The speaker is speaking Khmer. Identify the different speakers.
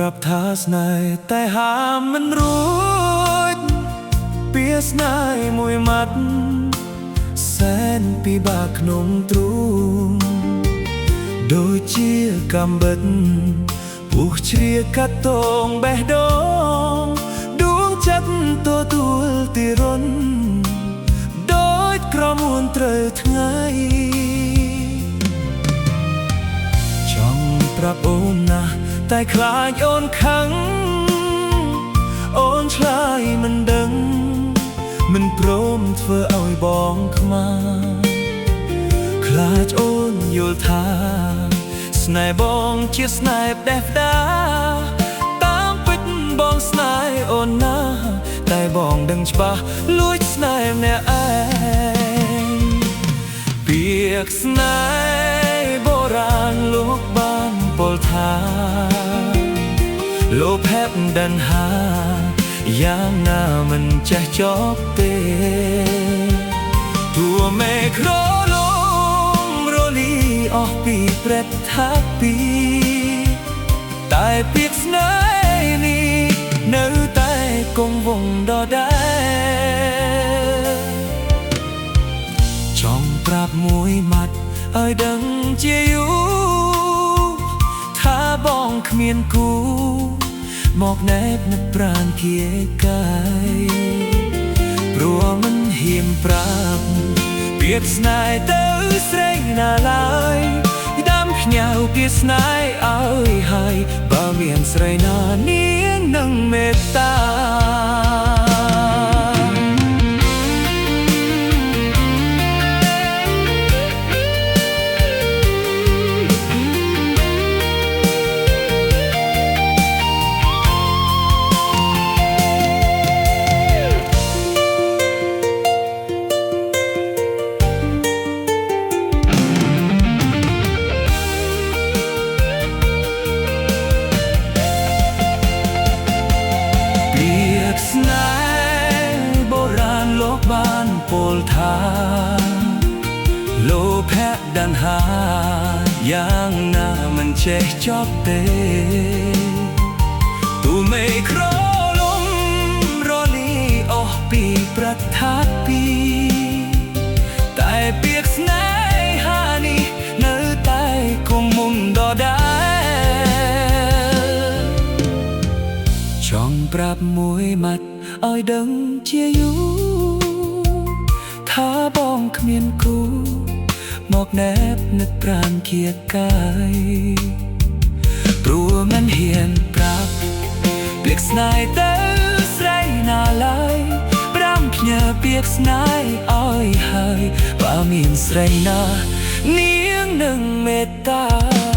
Speaker 1: ប្រាប់ថាស្នេហ៍តែហាមមិនរួចពីស្នេហ៍មួយម៉ាត់សែនពិបាកក្នុងទ្រូងដូចជាកំបិតពុះជ្រាកាត់តងបេះដូងដួងចិត្តទទួលទីរុនដូចក្រមួនត្រូវថ្ងៃចង់ប្រាប់អូនណាស់តែខ្លាចអូនខឹងអូនឆ្លើយមិនដឹងមិនព្រមធ្វើឲ្យបងខ្មាស់ខ្លាចអូនយល់ថាស្នេហ៍បងជាស្នេហ៍ផ្ដេសផ្ដាតាមពិតបងស្នេហ៍អូនណាតែបងដឹងច្បាស់លួចស្នេហ៍ម្នាក់ឯងពាក្យស្នេហ៍បុរាណលោកបានពោលថាលោភៈដណ្ហាយ៉ាងណាមិនចេះចប់ទេទួមេក្រលងរលីអស់ពីព្រឹកថាពីតែពាក្យស្នេហ៍នេះនៅតែគង់វង្សដដែលចង់ប្រាប់មួយម៉ាត់ឲ្យដឹងជាយូរថាបងគ្មានគូមកណែបនឹកប្រាណគៀកាយព្រោះមិនហ៊ានប្រាប់ពាក្យស្នេហ៍ទៅស្រីណាឡើយដាំខ្ញៅពាក្យស្នេហ៍ឲ្យហើយបើមានស្រីណានាងនឹងមេត្តាស្នេហ៍បុរាណលោកបានពោលថាលោភៈដណ្ហាយ៉ាងណាមិនចេះចប់ទេទូមេក្រលំរលីអស់ពីប្រថាពីតែពាក្យស្នេហានេះនៅតែគង់មុំដដែលចង់ប្រាប់មួយម៉ាត់ឲ្យដឹងជាយូរថាបងគ្មានគូមកណែបនឹកប្រាណគៀកាយព្រោះមិនហ៊ានប្រាប់ពាក្យស្នេហ៍ទៅស្រីណាឡើយប្រាំភ្ញាពាក្យស្នេហ៍ឲ្យហើយបើមានស្រីណានាងនឹងមេត្តា